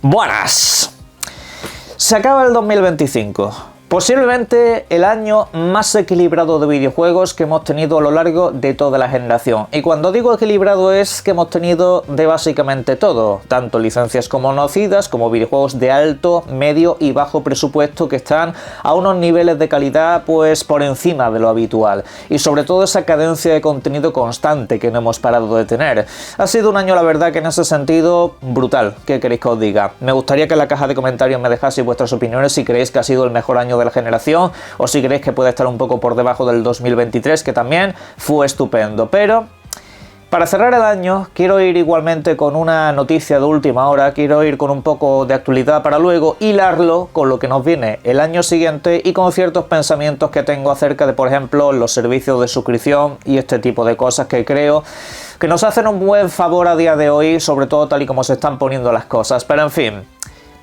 Buenas. Se acaba el 2025. Posiblemente el año más equilibrado de videojuegos que hemos tenido a lo largo de toda la generación. Y cuando digo equilibrado es que hemos tenido de básicamente todo, tanto licencias conocidas como videojuegos de alto, medio y bajo presupuesto que están a unos niveles de calidad pues por encima de lo habitual. Y sobre todo esa cadencia de contenido constante que no hemos parado de tener. Ha sido un año, la verdad, que en ese sentido brutal. ¿Qué queréis que os diga? Me gustaría que en la caja de comentarios me dejaseis vuestras opiniones si creéis que ha sido el mejor año de la generación o si creéis que puede estar un poco por debajo del 2023, que también fue estupendo. Pero para cerrar el año quiero ir igualmente con una noticia de última hora, quiero ir con un poco de actualidad para luego hilarlo con lo que nos viene el año siguiente y con ciertos pensamientos que tengo acerca de, por ejemplo, los servicios de suscripción y este tipo de cosas que creo que nos hacen un buen favor a día de hoy, sobre todo tal y como se están poniendo las cosas. Pero en fin,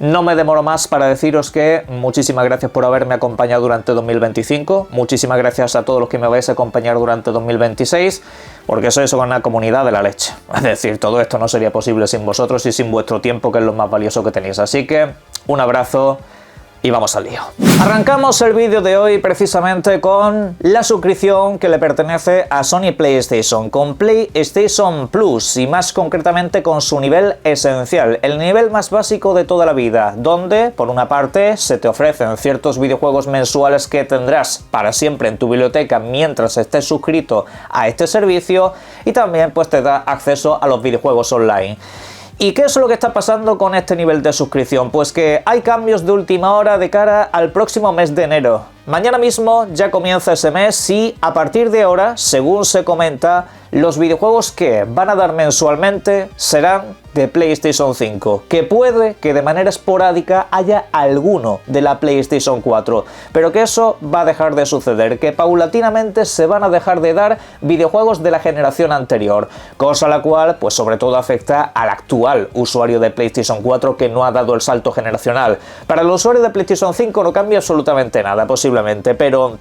no me demoro más para deciros que muchísimas gracias por haberme acompañado durante 2025, muchísimas gracias a todos los que me vais a acompañar durante 2026, porque sois una comunidad de la leche. Es decir, todo esto no sería posible sin vosotros y sin vuestro tiempo, que es lo más valioso que tenéis. Así que un abrazo y vamos al lío. Arrancamos el vídeo de hoy precisamente con la suscripción que le pertenece a Sony PlayStation, con PlayStation Plus y más concretamente con su nivel esencial, el nivel más básico de toda la vida, donde por una parte se te ofrecen ciertos videojuegos mensuales que tendrás para siempre en tu biblioteca mientras estés suscrito a este servicio y también pues te da acceso a los videojuegos online. ¿Y qué es lo que está pasando con este nivel de suscripción? Pues que hay cambios de última hora de cara al próximo mes de enero. Mañana mismo ya comienza ese mes y a partir de ahora, según se comenta, los videojuegos que van a dar mensualmente serán de PlayStation 5, que puede que de manera esporádica haya alguno de la PlayStation 4, pero que eso va a dejar de suceder, que paulatinamente se van a dejar de dar videojuegos de la generación anterior, cosa la cual pues sobre todo afecta al actual usuario de PlayStation 4 que no ha dado el salto generacional. Para el usuario de PlayStation 5 no cambia absolutamente nada, posiblemente, pero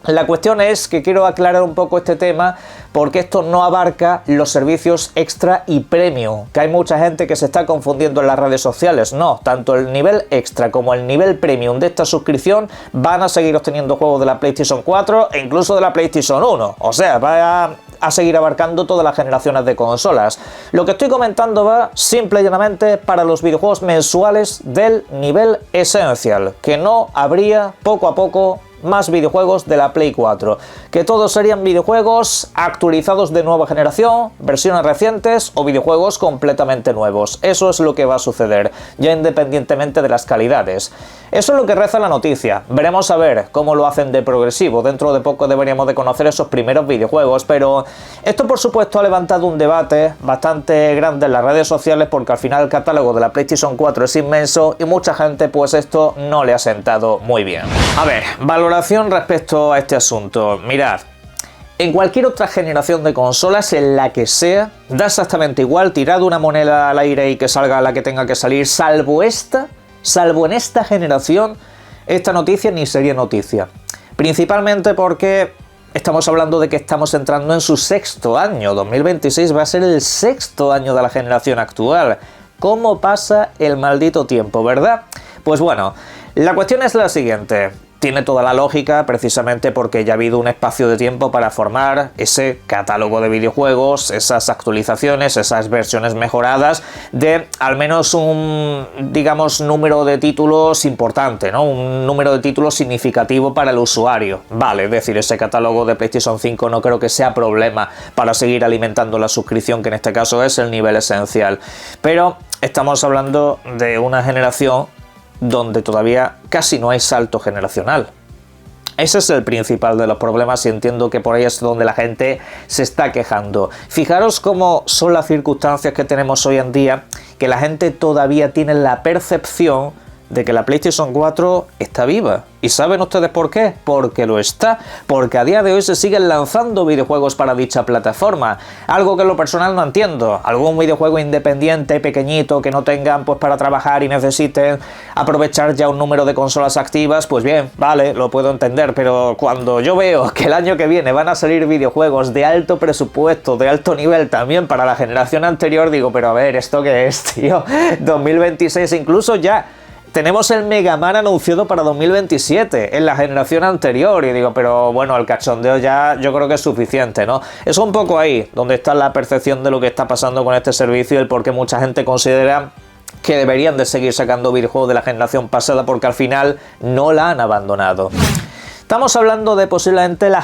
la cuestión es que quiero aclarar un poco este tema porque esto no abarca los servicios extra y premium, que hay mucha gente que se está confundiendo en las redes sociales. No, tanto el nivel extra como el nivel premium de esta suscripción van a seguir obteniendo juegos de la PlayStation 4 e incluso de la PlayStation 1, o sea, va a seguir abarcando todas las generaciones de consolas. Lo que estoy comentando va simple y llanamente para los videojuegos mensuales del nivel esencial, que no habría poco a poco más videojuegos de la Play 4, que todos serían videojuegos actualizados de nueva generación, versiones recientes o videojuegos completamente nuevos. Eso es lo que va a suceder, ya independientemente de las calidades. Eso es lo que reza la noticia. Veremos a ver cómo lo hacen de progresivo. Dentro de poco deberíamos de conocer esos primeros videojuegos, pero esto por supuesto ha levantado un debate bastante grande en las redes sociales porque al final el catálogo de la PlayStation 4 es inmenso y mucha gente pues esto no le ha sentado muy bien. A ver, valoración respecto a este asunto. Mirad, en cualquier otra generación de consolas, en la que sea, da exactamente igual, tirad una moneda al aire y que salga la que tenga que salir, salvo en esta generación, esta noticia ni sería noticia. Principalmente porque estamos hablando de que estamos entrando en su sexto año. 2026 va a ser el sexto año de la generación actual. ¿Cómo pasa el maldito tiempo, verdad? Pues bueno, la cuestión es la siguiente. Tiene toda la lógica precisamente porque ya ha habido un espacio de tiempo para formar ese catálogo de videojuegos, esas actualizaciones, esas versiones mejoradas de al menos un, digamos, número de títulos importante, ¿no? Un número de títulos significativo para el usuario. Vale, es decir, ese catálogo de PlayStation 5 no creo que sea problema para seguir alimentando la suscripción, que en este caso es el nivel esencial. Pero estamos hablando de una generación donde todavía casi no hay salto generacional. Ese es el principal de los problemas y entiendo que por ahí es donde la gente se está quejando. Fijaros cómo son las circunstancias que tenemos hoy en día, que la gente todavía tiene la percepción de que la PlayStation 4 está viva. ¿Y saben ustedes por qué? Porque lo está. Porque a día de hoy se siguen lanzando videojuegos para dicha plataforma. Algo que en lo personal no entiendo. Algún videojuego independiente, pequeñito, que no tengan pues para trabajar y necesiten aprovechar ya un número de consolas activas, pues bien, vale, lo puedo entender. Pero cuando yo veo que el año que viene van a salir videojuegos de alto presupuesto, de alto nivel también para la generación anterior, digo, pero a ver, ¿esto qué es, tío? 2026 incluso ya. Tenemos el Mega Man anunciado para 2027, en la generación anterior, y digo, pero bueno, el cachondeo ya yo creo que es suficiente, ¿no? Es un poco ahí donde está la percepción de lo que está pasando con este servicio y el por qué mucha gente considera que deberían de seguir sacando videojuegos de la generación pasada porque al final no la han abandonado. Estamos hablando de posiblemente la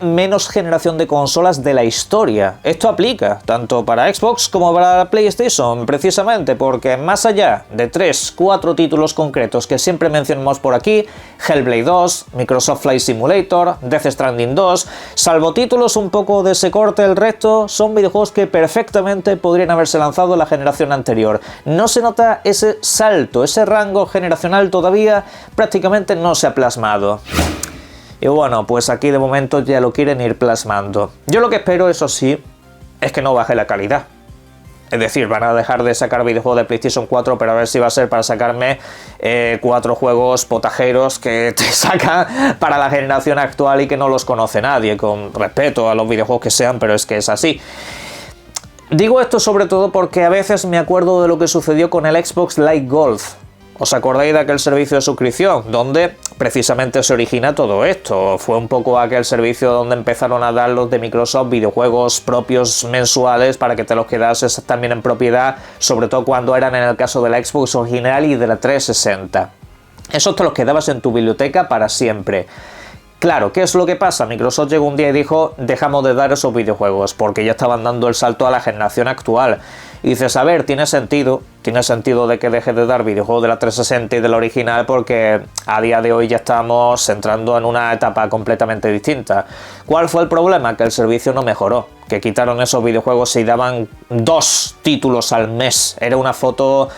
menos generación de consolas de la historia. Esto aplica tanto para Xbox como para PlayStation, precisamente porque más allá de 3-4 títulos concretos que siempre mencionamos por aquí, Hellblade 2, Microsoft Flight Simulator, Death Stranding 2, salvo títulos un poco de ese corte, el resto son videojuegos que perfectamente podrían haberse lanzado en la generación anterior. No se nota ese salto, ese rango generacional todavía prácticamente no se ha plasmado. Y bueno, pues aquí de momento ya lo quieren ir plasmando. Yo lo que espero, eso sí, es que no baje la calidad. Es decir, van a dejar de sacar videojuegos de PlayStation 4, pero a ver si va a ser para sacarme 4 juegos potajeros que te sacan para la generación actual y que no los conoce nadie, con respeto a los videojuegos que sean, pero es que es así. Digo esto sobre todo porque a veces me acuerdo de lo que sucedió con el Xbox Live Gold. ¿Os acordáis de aquel servicio de suscripción? Donde precisamente se origina todo esto. Fue un poco aquel servicio donde empezaron a dar los de Microsoft videojuegos propios mensuales para que te los quedases también en propiedad, sobre todo cuando eran en el caso de la Xbox original y de la 360. Esos te los quedabas en tu biblioteca para siempre. Claro, ¿qué es lo que pasa? Microsoft llegó un día y dijo, dejamos de dar esos videojuegos, porque ya estaban dando el salto a la generación actual. Y dices, a ver, tiene sentido de que deje de dar videojuegos de la 360 y de la original, porque a día de hoy ya estamos entrando en una etapa completamente distinta. ¿Cuál fue el problema? Que el servicio no mejoró, que quitaron esos videojuegos y daban 2 títulos al mes. Era una foto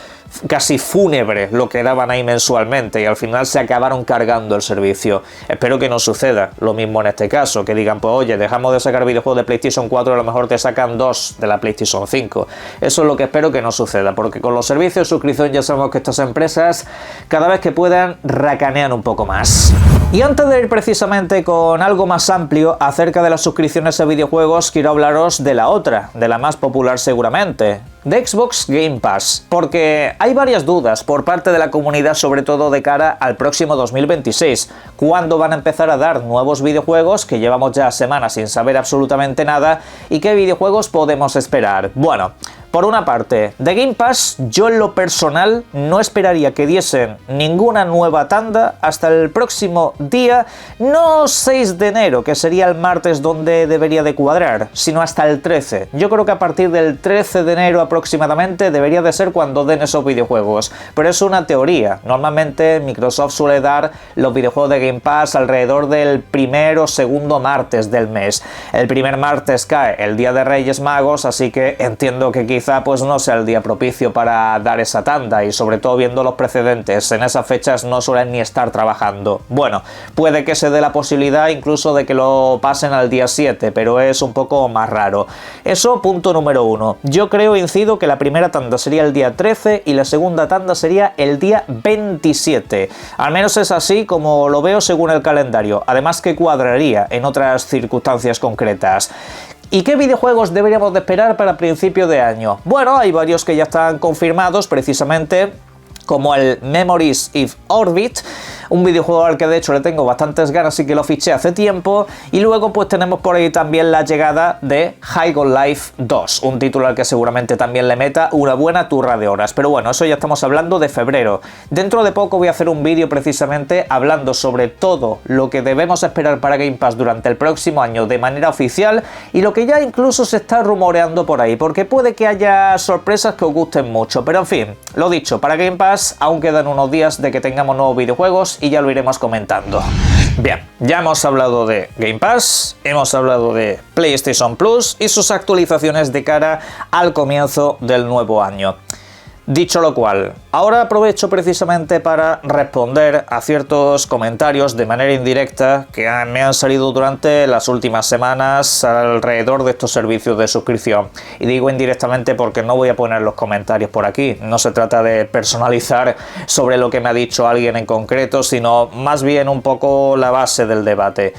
casi fúnebre lo que daban ahí mensualmente y al final se acabaron cargando el servicio. Espero que no suceda lo mismo en este caso, que digan, pues oye, dejamos de sacar videojuegos de PlayStation 4 y a lo mejor te sacan 2 de la PlayStation 5. Eso es lo que espero que no suceda, porque con los servicios de suscripción ya sabemos que estas empresas cada vez que puedan racanean un poco más. Y antes de ir precisamente con algo más amplio acerca de las suscripciones a videojuegos, quiero hablaros de la otra, de la más popular seguramente, de Xbox Game Pass, porque hay varias dudas por parte de la comunidad, sobre todo de cara al próximo 2026, cuándo van a empezar a dar nuevos videojuegos, que llevamos ya semanas sin saber absolutamente nada, y qué videojuegos podemos esperar. Bueno, por una parte, de Game Pass, yo en lo personal no esperaría que diesen ninguna nueva tanda hasta el próximo día, no 6 de enero, que sería el martes donde debería de cuadrar, sino hasta el 13. Yo creo que a partir del 13 de enero aproximadamente debería de ser cuando den esos videojuegos, pero es una teoría. Normalmente Microsoft suele dar los videojuegos de Game Pass alrededor del primer o segundo martes del mes. El primer martes cae el día de Reyes Magos, así que entiendo que quizá pues no sea el día propicio para dar esa tanda, y sobre todo viendo los precedentes, en esas fechas no suelen ni estar trabajando. Bueno, puede que se dé la posibilidad incluso de que lo pasen al día 7, pero es un poco más raro. Eso, punto número 1. Yo creo, incido, que la primera tanda sería el día 13 y la segunda tanda sería el día 27. Al menos es así como lo veo según el calendario, además que cuadraría en otras circunstancias concretas. ¿Y qué videojuegos deberíamos de esperar para principio de año? Bueno, hay varios que ya están confirmados, precisamente como el Memories of Orbit, un videojuego al que de hecho le tengo bastantes ganas y que lo fiché hace tiempo. Y luego pues tenemos por ahí también la llegada de High on Life 2, un título al que seguramente también le meta una buena turra de horas. Pero bueno, eso ya estamos hablando de febrero. Dentro de poco voy a hacer un vídeo precisamente hablando sobre todo lo que debemos esperar para Game Pass durante el próximo año de manera oficial y lo que ya incluso se está rumoreando por ahí, porque puede que haya sorpresas que os gusten mucho. Pero en fin, lo dicho, para Game Pass aún quedan unos días de que tengamos nuevos videojuegos y ya lo iremos comentando. Bien, ya hemos hablado de Game Pass, hemos hablado de PlayStation Plus y sus actualizaciones de cara al comienzo del nuevo año. Dicho lo cual, ahora aprovecho precisamente para responder a ciertos comentarios de manera indirecta que me han salido durante las últimas semanas alrededor de estos servicios de suscripción. Y digo indirectamente porque no voy a poner los comentarios por aquí, no se trata de personalizar sobre lo que me ha dicho alguien en concreto, sino más bien un poco la base del debate.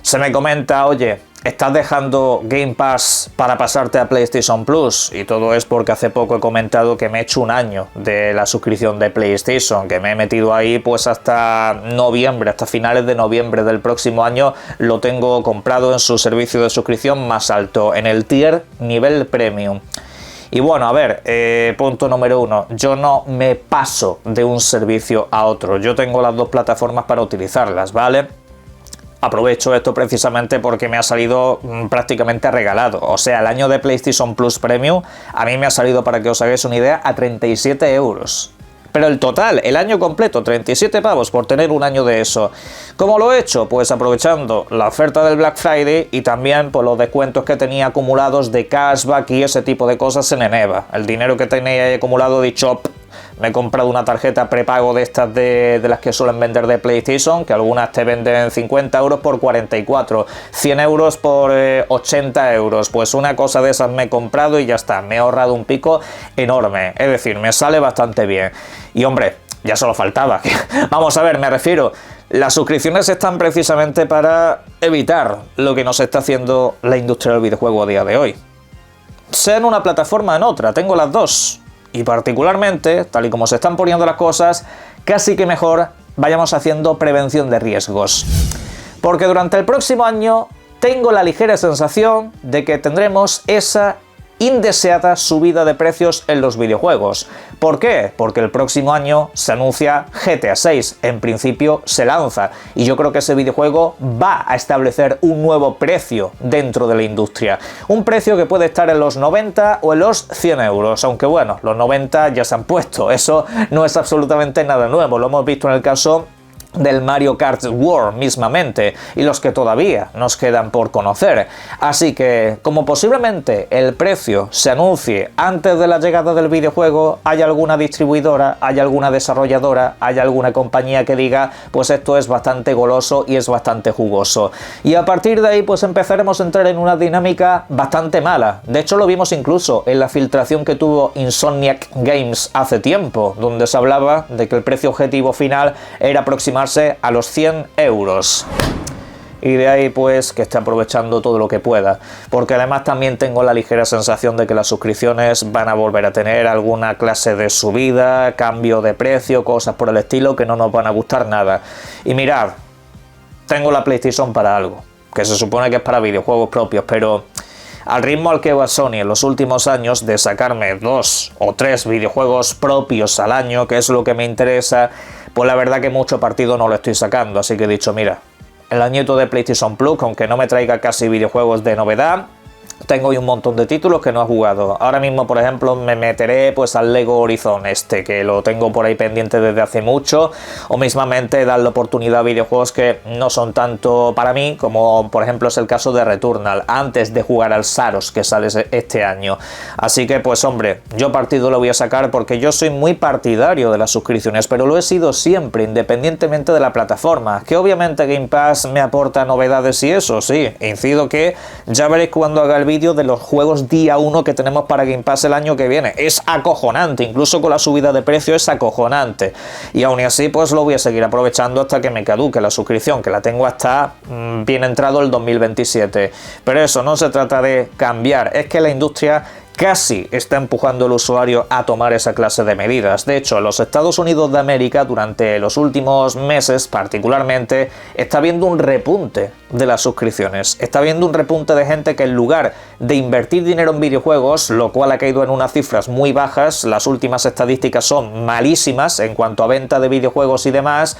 Se me comenta, oye, ¿estás dejando Game Pass para pasarte a PlayStation Plus? Y todo es porque hace poco he comentado que me he hecho un año de la suscripción de PlayStation, que me he metido ahí pues hasta noviembre, hasta finales de noviembre del próximo año lo tengo comprado en su servicio de suscripción más alto, en el tier nivel premium. Y bueno, a ver, punto número 1, yo no me paso de un servicio a otro, yo tengo las dos plataformas para utilizarlas, ¿vale? Aprovecho esto precisamente porque me ha salido prácticamente regalado. O sea, el año de PlayStation Plus Premium a mí me ha salido, para que os hagáis una idea, a 37 euros. Pero el total, el año completo, 37 pavos por tener un año de eso. ¿Cómo lo he hecho? Pues aprovechando la oferta del Black Friday y también por los descuentos que tenía acumulados de cashback y ese tipo de cosas en Eneva. El dinero que tenía ahí acumulado, dicho, me he comprado una tarjeta prepago de estas de las que suelen vender de PlayStation, que algunas te venden 50 euros por 44, 100 euros por 80 euros. Pues una cosa de esas me he comprado y ya está, me he ahorrado un pico enorme. Es decir, me sale bastante bien. Y hombre, ya solo faltaba. Vamos a ver, me refiero, las suscripciones están precisamente para evitar lo que nos está haciendo la industria del videojuego a día de hoy. Sea en una plataforma o en otra, tengo las dos. Y particularmente, tal y como se están poniendo las cosas, casi que mejor vayamos haciendo prevención de riesgos. Porque durante el próximo año tengo la ligera sensación de que tendremos esa indeseada subida de precios en los videojuegos. ¿Por qué? Porque el próximo año se anuncia GTA 6, en principio se lanza, y yo creo que ese videojuego va a establecer un nuevo precio dentro de la industria. Un precio que puede estar en los 90 o en los 100 euros, aunque bueno, los 90 ya se han puesto, eso no es absolutamente nada nuevo, lo hemos visto en el caso del Mario Kart World mismamente, y los que todavía nos quedan por conocer. Así que, como posiblemente el precio se anuncie antes de la llegada del videojuego, hay alguna distribuidora, hay alguna desarrolladora, hay alguna compañía que diga, pues esto es bastante goloso y es bastante jugoso. Y a partir de ahí, pues empezaremos a entrar en una dinámica bastante mala. De hecho, lo vimos incluso en la filtración que tuvo Insomniac Games hace tiempo, donde se hablaba de que el precio objetivo final era aproximadamente a los 100 euros. Y de ahí pues que esté aprovechando todo lo que pueda, porque además también tengo la ligera sensación de que las suscripciones van a volver a tener alguna clase de subida, cambio de precio, cosas por el estilo que no nos van a gustar nada. Y mirad, tengo la PlayStation para algo, que se supone que es para videojuegos propios, pero al ritmo al que va Sony en los últimos años de sacarme 2 o 3 videojuegos propios al año, que es lo que me interesa, pues la verdad que mucho partido no lo estoy sacando, así que he dicho, mira, el añito de PlayStation Plus, aunque no me traiga casi videojuegos de novedad, tengo hoy un montón de títulos que no he jugado. Ahora mismo, por ejemplo, me meteré pues al Lego Horizon que lo tengo por ahí pendiente desde hace mucho, o mismamente darle oportunidad a videojuegos que no son tanto para mí, como por ejemplo es el caso de Returnal, antes de jugar al Saros, que sale este año. Así que pues hombre, yo partido lo voy a sacar porque yo soy muy partidario de las suscripciones, pero lo he sido siempre, independientemente de la plataforma, que obviamente Game Pass me aporta novedades y eso, sí, incido que ya veréis cuando haga el vídeo de los juegos día 1 que tenemos para Game Pass el año que viene. Es acojonante, incluso con la subida de precio es acojonante. Y aún así pues lo voy a seguir aprovechando hasta que me caduque la suscripción, que la tengo hasta bien entrado el 2027. Pero eso, no se trata de cambiar, es que la industria casi está empujando al usuario a tomar esa clase de medidas. De hecho, en los Estados Unidos de América, durante los últimos meses particularmente, está habiendo un repunte de las suscripciones. Está habiendo un repunte de gente que en lugar de invertir dinero en videojuegos, lo cual ha caído en unas cifras muy bajas, las últimas estadísticas son malísimas en cuanto a venta de videojuegos y demás,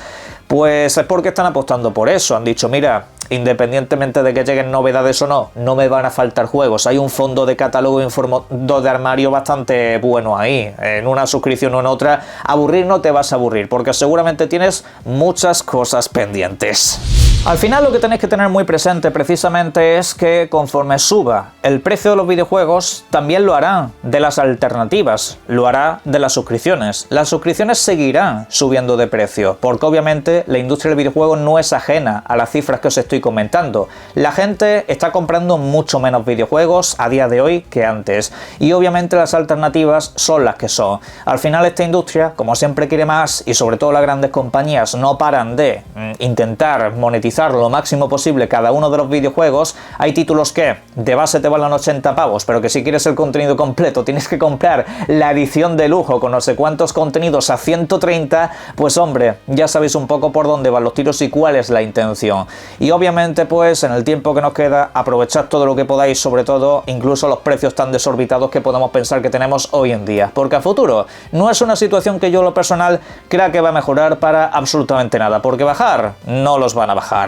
pues es porque están apostando por eso. Han dicho, mira, independientemente de que lleguen novedades o no, no me van a faltar juegos. Hay un fondo de catálogo en fondo de armario bastante bueno ahí. En una suscripción o en otra, aburrir no te vas a aburrir, porque seguramente tienes muchas cosas pendientes. Al final lo que tenéis que tener muy presente precisamente es que conforme suba el precio de los videojuegos, también lo harán de las alternativas, lo hará de las suscripciones. Las suscripciones seguirán subiendo de precio, porque obviamente la industria del videojuego no es ajena a las cifras que os estoy comentando. La gente está comprando mucho menos videojuegos a día de hoy que antes, y obviamente las alternativas son las que son. Al final esta industria, como siempre quiere más, y sobre todo las grandes compañías no paran de intentar monetizar lo máximo posible cada uno de los videojuegos. Hay títulos que de base te valen 80 pavos, pero que si quieres el contenido completo tienes que comprar la edición de lujo con no sé cuántos contenidos a 130, pues hombre, ya sabéis un poco por dónde van los tiros y cuál es la intención. Y obviamente pues en el tiempo que nos queda, aprovechad todo lo que podáis, sobre todo incluso los precios tan desorbitados que podemos pensar que tenemos hoy en día, porque a futuro no es una situación que yo en lo personal crea que va a mejorar para absolutamente nada, porque bajar no los van a bajar.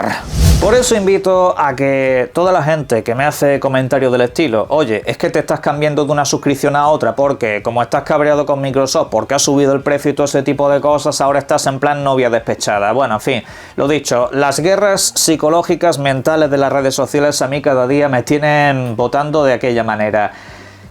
Por eso invito a que toda la gente que me hace comentarios del estilo, oye, es que te estás cambiando de una suscripción a otra porque como estás cabreado con Microsoft porque ha subido el precio y todo ese tipo de cosas, ahora estás en plan novia despechada. Bueno, en fin, lo dicho, las guerras psicológicas mentales de las redes sociales a mí cada día me tienen votando de aquella manera.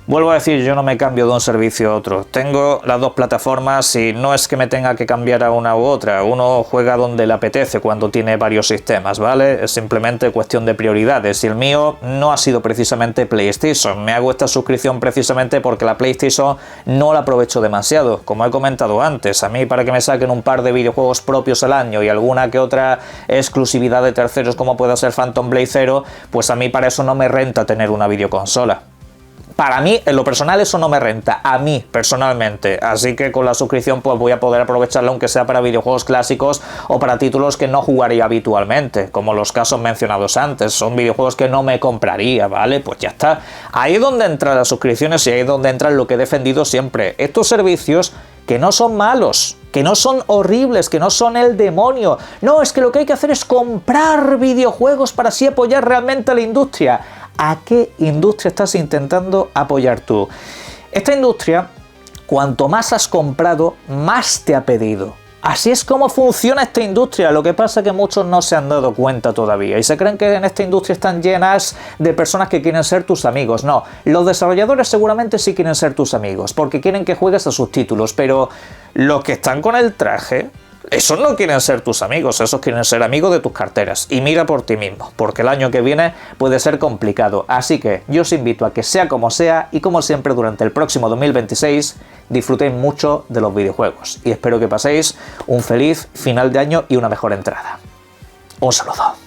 Vuelvo a decir, yo no me cambio de un servicio a otro. Tengo las dos plataformas y no es que me tenga que cambiar a una u otra. Uno juega donde le apetece cuando tiene varios sistemas, ¿vale? Es simplemente cuestión de prioridades. Y el mío no ha sido precisamente PlayStation. Me hago esta suscripción precisamente porque la PlayStation no la aprovecho demasiado. Como he comentado antes, a mí para que me saquen un par de videojuegos propios al año y alguna que otra exclusividad de terceros como pueda ser Phantom Blade 0, pues a mí para eso no me renta tener una videoconsola. Para mí, en lo personal, eso no me renta, a mí, personalmente. Así que con la suscripción pues voy a poder aprovecharla aunque sea para videojuegos clásicos o para títulos que no jugaría habitualmente, como los casos mencionados antes. Son videojuegos que no me compraría, ¿vale? Pues ya está. Ahí es donde entran las suscripciones y ahí es donde entra lo que he defendido siempre. Estos servicios que no son malos, que no son horribles, que no son el demonio. No, es que lo que hay que hacer es comprar videojuegos para así apoyar realmente a la industria. ¿A qué industria estás intentando apoyar tú? Esta industria, cuanto más has comprado, más te ha pedido. Así es como funciona esta industria, lo que pasa es que muchos no se han dado cuenta todavía y se creen que en esta industria están llenas de personas que quieren ser tus amigos. No, los desarrolladores seguramente sí quieren ser tus amigos, porque quieren que juegues a sus títulos, pero los que están con el traje, esos no quieren ser tus amigos, esos quieren ser amigos de tus carteras. Y mira por ti mismo, porque el año que viene puede ser complicado. Así que yo os invito a que sea como sea y como siempre durante el próximo 2026 disfrutéis mucho de los videojuegos. Y espero que paséis un feliz final de año y una mejor entrada. Un saludo.